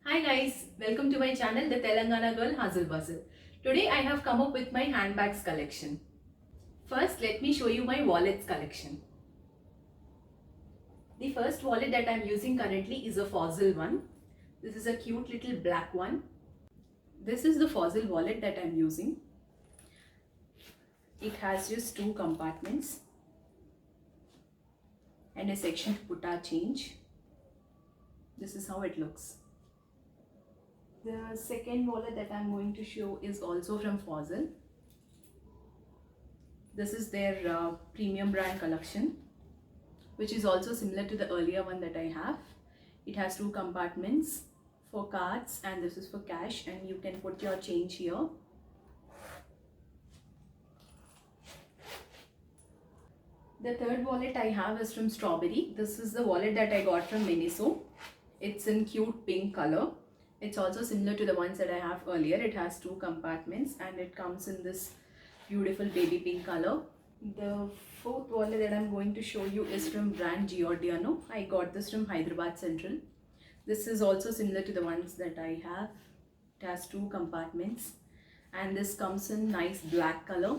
Hi guys, welcome to my channel The Telangana Girl Hustle Bustle. Today I have come up with my handbags collection. First let me show you my wallets collection. The first wallet that I am using currently is a Fossil one. This is a cute little black one. This is the Fossil wallet that I am using. It has just two compartments and a section to put our change. This is how it looks. The second wallet that I am going to show is also from Fossil. This is their premium brand collection, which is also similar to the earlier one that I have. It has two compartments for cards and this is for cash, and you can put your change here. The third wallet I have is from Strawberry. This is the wallet that I got from Miniso. It's in cute pink color. It's also similar to the ones that I have earlier. It has two compartments and it comes in this beautiful baby pink color. The fourth wallet that I'm going to show you is from brand Giordano. I got this from Hyderabad Central. This is also similar to the ones that I have. It has two compartments and this comes in nice black color.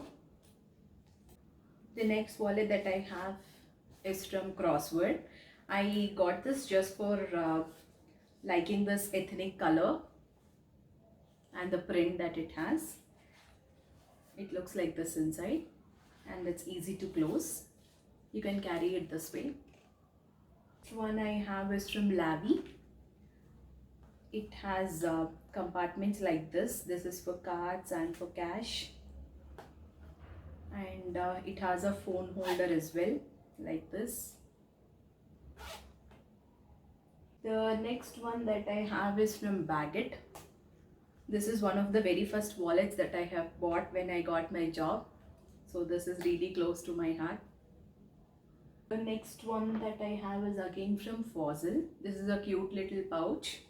The next wallet that I have is from Crossword. I got this just for liking this ethnic color and the print that it has. It looks like this inside and it's easy to close. You can carry it this way. This one I have is from Lavi. It has compartments like this. This is for cards and for cash. And it has a phone holder as well, like this. The next one that I have is from Baguette. This is one of the very first wallets that I have bought when I got my job. So this is really close to my heart. The next one that I have is again from Fossil. This is a cute little pouch.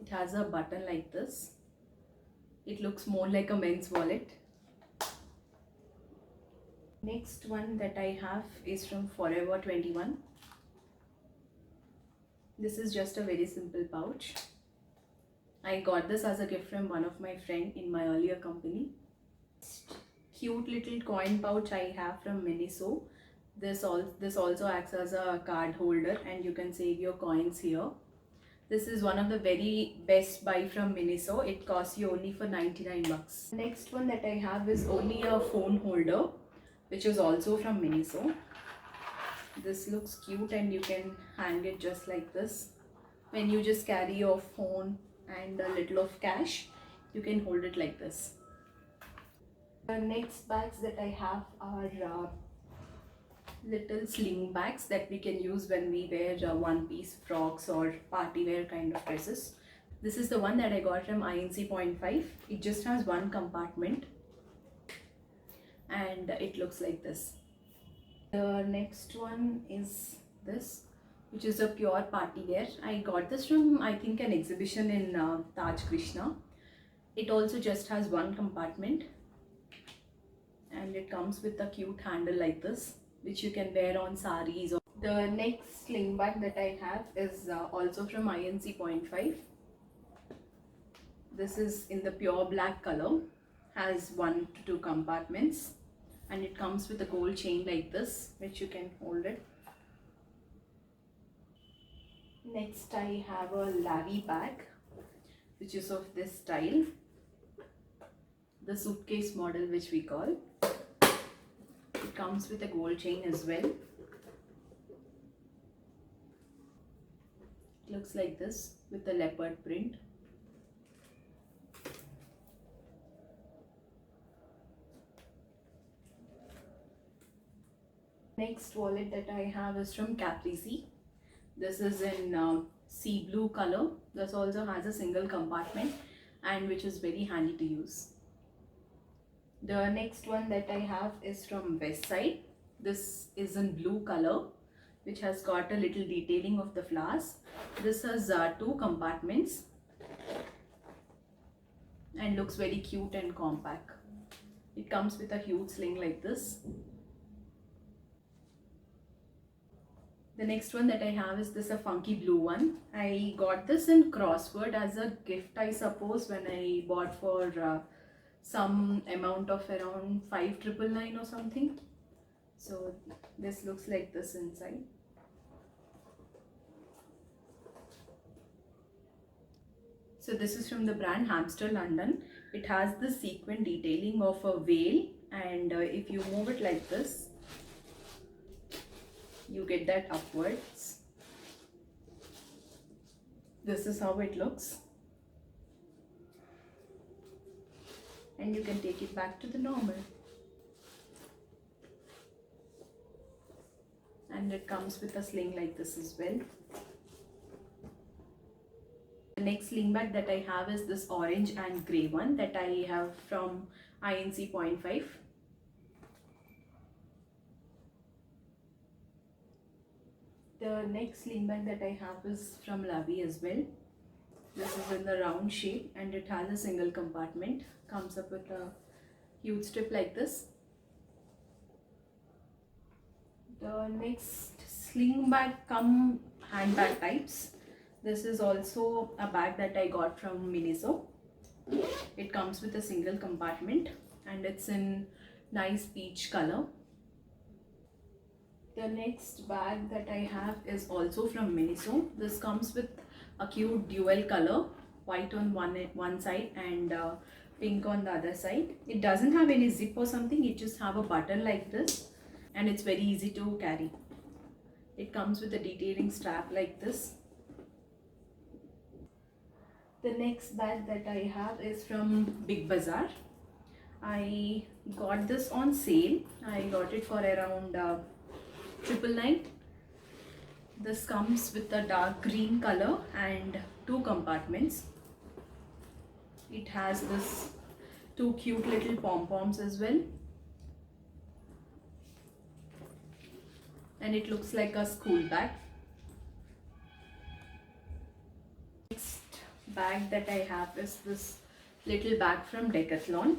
It has a button like this. It looks more like a men's wallet. Next one that I have is from Forever 21. This is just a very simple pouch. I got this as a gift from one of my friend in my earlier company. Cute little coin pouch I have from Miniso. This also acts as a card holder and you can save your coins here. This is one of the very best buy from Miniso. It costs you only for 99 bucks. Next one that I have is only a phone holder, which is also from Miniso. This looks cute and you can hang it just like this. When you just carry your phone and a little of cash, you can hold it like this. The next bags that I have are little sling bags that we can use when we wear one-piece frocks or party wear kind of dresses. This is the one that I got from INC.5. It just has one compartment and it looks like this. The next one is this, which is a pure party wear. I got this from, I think, an exhibition in Taj Krishna. It also just has one compartment and it comes with a cute handle like this, which you can wear on saris. The next sling bag that I have is also from INC.5. This is in the pure black color, has 1 to 2 compartments and it comes with a gold chain like this, which you can hold it. Next I have a Lavi bag, which is of this style, the suitcase model which we call. It comes with a gold chain as well. It looks like this with the leopard print. Next wallet that I have is from Caprese. This is in sea blue color. This also has a single compartment and which is very handy to use. The next one that I have is from Westside. This is in blue color, which has got a little detailing of the flowers. This has two compartments and looks very cute and compact. It comes with a huge sling like this. The next one that I have is this a funky blue one. I got this in Crossword as a gift, I suppose, when I bought for some amount of around 5,999 or something. So this looks like this inside. So this is from the brand Hamster London. It has the sequin detailing of a veil, and if you move it like this, you get that upwards. This is how it looks. And you can take it back to the normal. And it comes with a sling like this as well. The next sling bag that I have is this orange and grey one that I have from INC 0.5. The next sling bag that I have is from Lavi as well. This is in the round shape and it has a single compartment. Comes up with a huge strip like this. The next sling bag come handbag types. This is also a bag that I got from Miniso. It comes with a single compartment and it's in nice peach color. The next bag that I have is also from Miniso. This comes with a cute dual color, white on one side and pink on the other side. It doesn't have any zip or something, it just have a button like this and it's very easy to carry. It comes with a detailing strap like this. The next bag that I have is from Big Bazaar. I got this on sale. I got it for around 999. This comes with a dark green color and 2 compartments. It has this 2 cute little pom-poms as well. And it looks like a school bag. Next bag that I have is this little bag from Decathlon.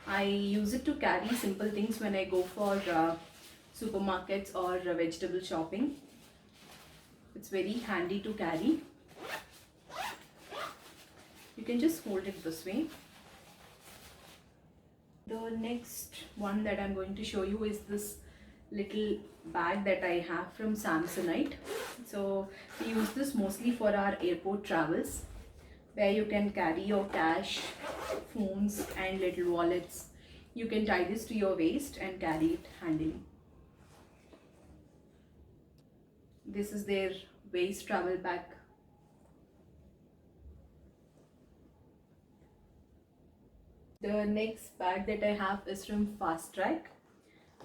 I use it to carry simple things when I go for supermarkets or vegetable shopping. It's very handy to carry. You can just hold it this way. The next one that I'm going to show you is this little bag that I have from Samsonite. So we use this mostly for our airport travels, where you can carry your cash, phones and little wallets. You can tie this to your waist and carry it handily. This is their waist travel bag. The next bag that I have is from Fast Track.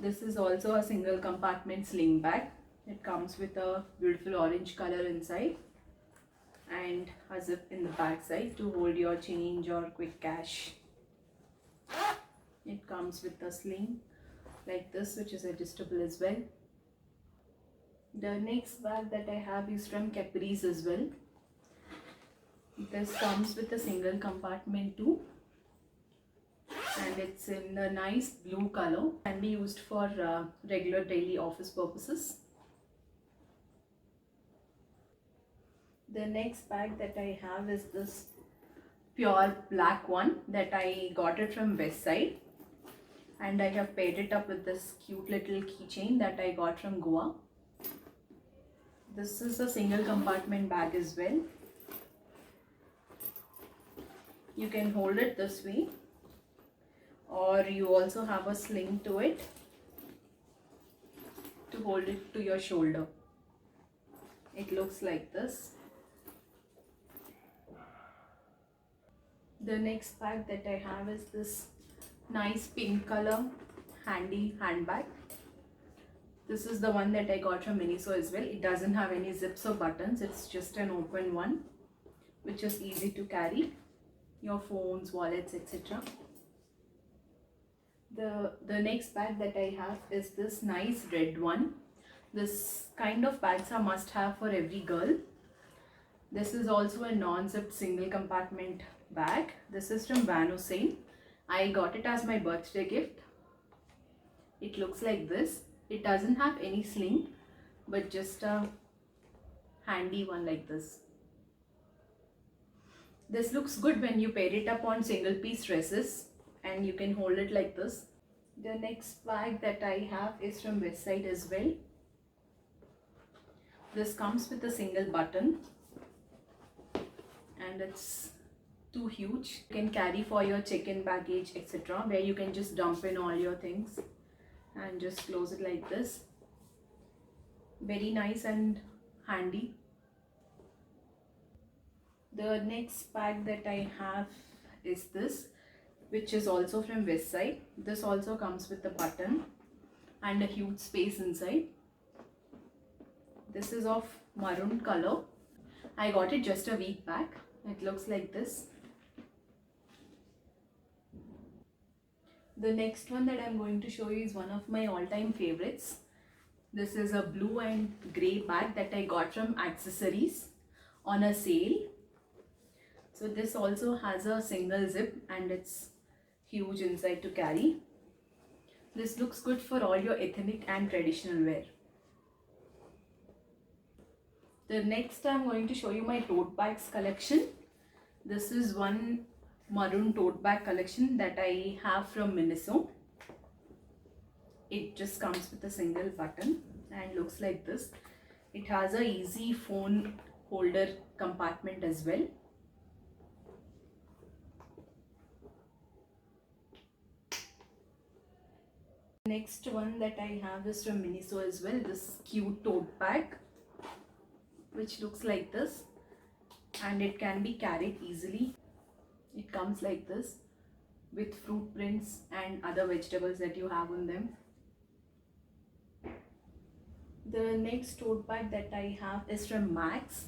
This is also a single compartment sling bag. It comes with a beautiful orange color inside and a zip in the back side to hold your change or quick cash. It comes with a sling like this, which is adjustable as well. The next bag that I have is from Caprice as well. This comes with a single compartment too, and it's in a nice blue color. Can be used for regular daily office purposes. The next bag that I have is this pure black one that I got it from Westside, and I have paired it up with this cute little keychain that I got from Goa. This is a single compartment bag as well. You can hold it this way, or you also have a sling to it to hold it to your shoulder. It looks like this. The next bag that I have is this nice pink color handy handbag. This is the one that I got from Miniso as well. It doesn't have any zips or buttons. It's just an open one, which is easy to carry your phones, wallets, etc. The next bag that I have is this nice red one. This kind of bags are must have for every girl. This is also a non-zipped single compartment bag. This is from Van Heusen. I got it as my birthday gift. It looks like this. It doesn't have any sling, but just a handy one like this. This looks good when you pair it up on single piece dresses, and you can hold it like this. The next bag that I have is from Westside as well. This comes with a single button and it's too huge. You can carry for your check-in baggage, etc., where you can just dump in all your things and just close it like this. Very nice and handy. The next bag that I have is this, which is also from Westside. This also comes with a button and a huge space inside. This is of maroon color. I got it just a week back. It looks like this. The next one that I'm going to show you is one of my all-time favorites. This is a blue and grey bag that I got from Accessories on a sale. So this also has a single zip and it's huge inside to carry. This looks good for all your ethnic and traditional wear. The next I'm going to show you my tote bags collection. This is one maroon tote bag collection that I have from Miniso. It just comes with a single button and looks like this. It has a easy phone holder compartment as well. Next one that I have is from Miniso as well. This cute tote bag, which looks like this, and it can be carried easily. It comes like this with fruit prints and other vegetables that you have on them. The next tote bag that I have is from Max.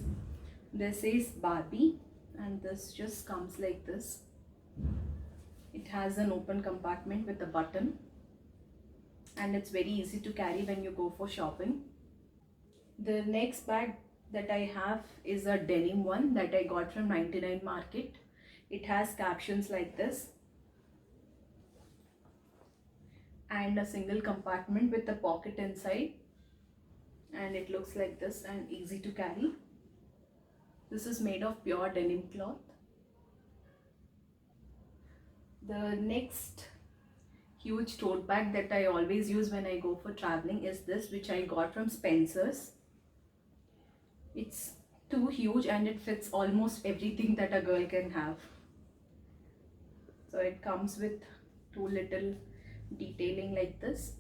This is Barbie and this just comes like this. It has an open compartment with a button and it's very easy to carry when you go for shopping. The next bag that I have is a denim one that I got from 99 Market. It has captions like this and a single compartment with a pocket inside, and it looks like this and easy to carry. This is made of pure denim cloth. The next huge tote bag that I always use when I go for traveling is this, which I got from Spencer's. It's too huge and it fits almost everything that a girl can have. So it comes with two little detailing like this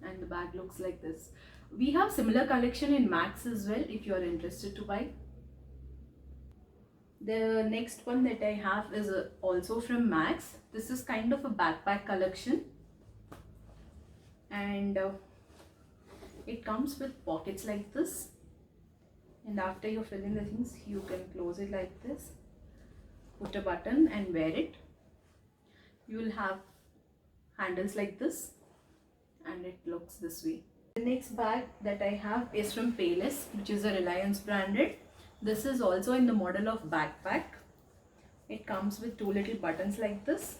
and the bag looks like this. We have similar collection in Max as well if you are interested to buy. The next one that I have is also from Max. This is kind of a backpack collection and it comes with pockets like this, and after you fill in the things you can close it like this, put a button and wear it. You will have handles like this and it looks this way. The next bag that I have is from Payless, which is a Reliance branded. This is also in the model of backpack. It comes with two little buttons like this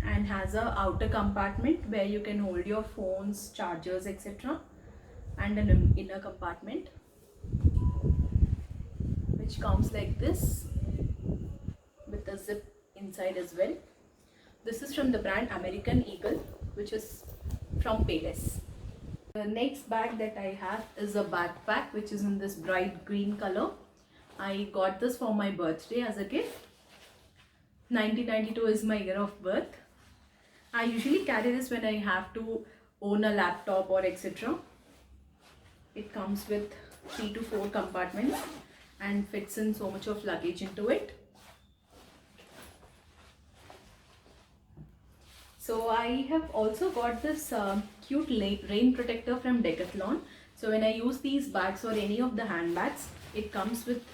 and has a outer compartment where you can hold your phones, chargers, etc., and an inner compartment which comes like this with a zip inside as well. This is from the brand American Eagle, which is from Payless. The next bag that I have is a backpack which is in this bright green color. I got this for my birthday as a gift. 1992 is my year of birth. I usually carry this when I have to own a laptop or etc. It comes with 3 to 4 compartments and fits in so much of luggage into it. So I have also got this cute rain protector from Decathlon. So when I use these bags or any of the handbags, it comes with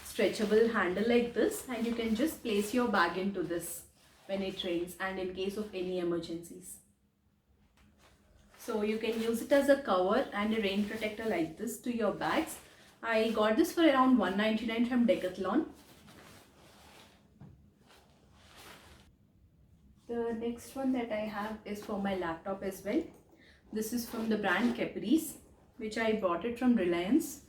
stretchable handle like this and you can just place your bag into this when it rains and in case of any emergencies. So you can use it as a cover and a rain protector like this to your bags. I got this for around $199 from Decathlon. The next one that I have is for my laptop as well. This is from the brand Caprice. which I bought it from Reliance.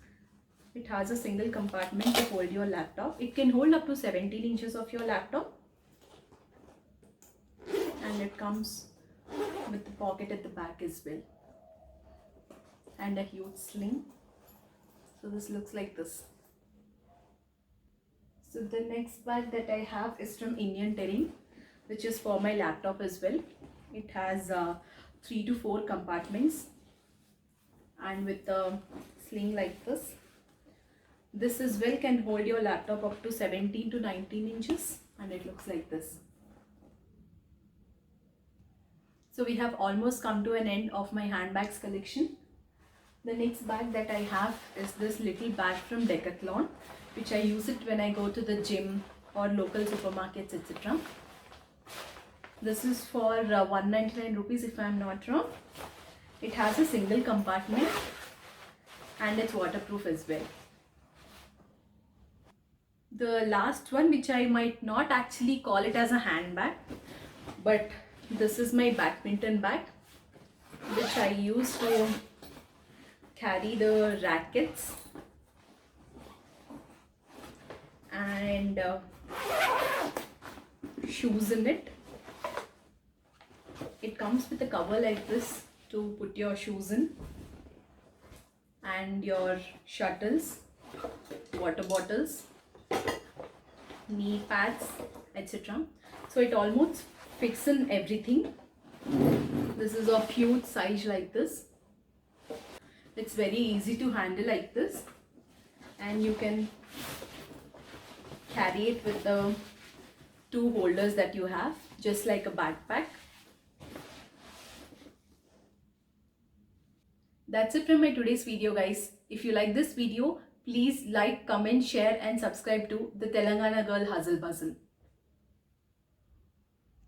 It has a single compartment to hold your laptop. It can hold up to 17 inches of your laptop. And it comes with the pocket at the back as well. And a huge sling. So this looks like this. So the next bag that I have is from Indian Terrain, which is for my laptop as well. It has 3 to 4 compartments and with a sling like this. This as well can hold your laptop up to 17 to 19 inches and it looks like this. So we have almost come to an end of my handbags collection. The next bag that I have is this little bag from Decathlon, which I use it when I go to the gym or local supermarkets, etc. This is for 199 rupees if I am not wrong. It has a single compartment and it's waterproof as well. The last one, which I might not actually call it as a handbag, but this is my badminton bag, which I use to carry the rackets and shoes in it. It comes with a cover like this to put your shoes in and your shuttles, water bottles, knee pads, etc. So it almost fits in everything. This is of huge size like this. It's very easy to handle like this, and you can carry it with the 2 holders that you have, just like a backpack. That's it from my today's video, guys. If you like this video, please like, comment, share and subscribe to the Telangana Girl Hustle Bustle.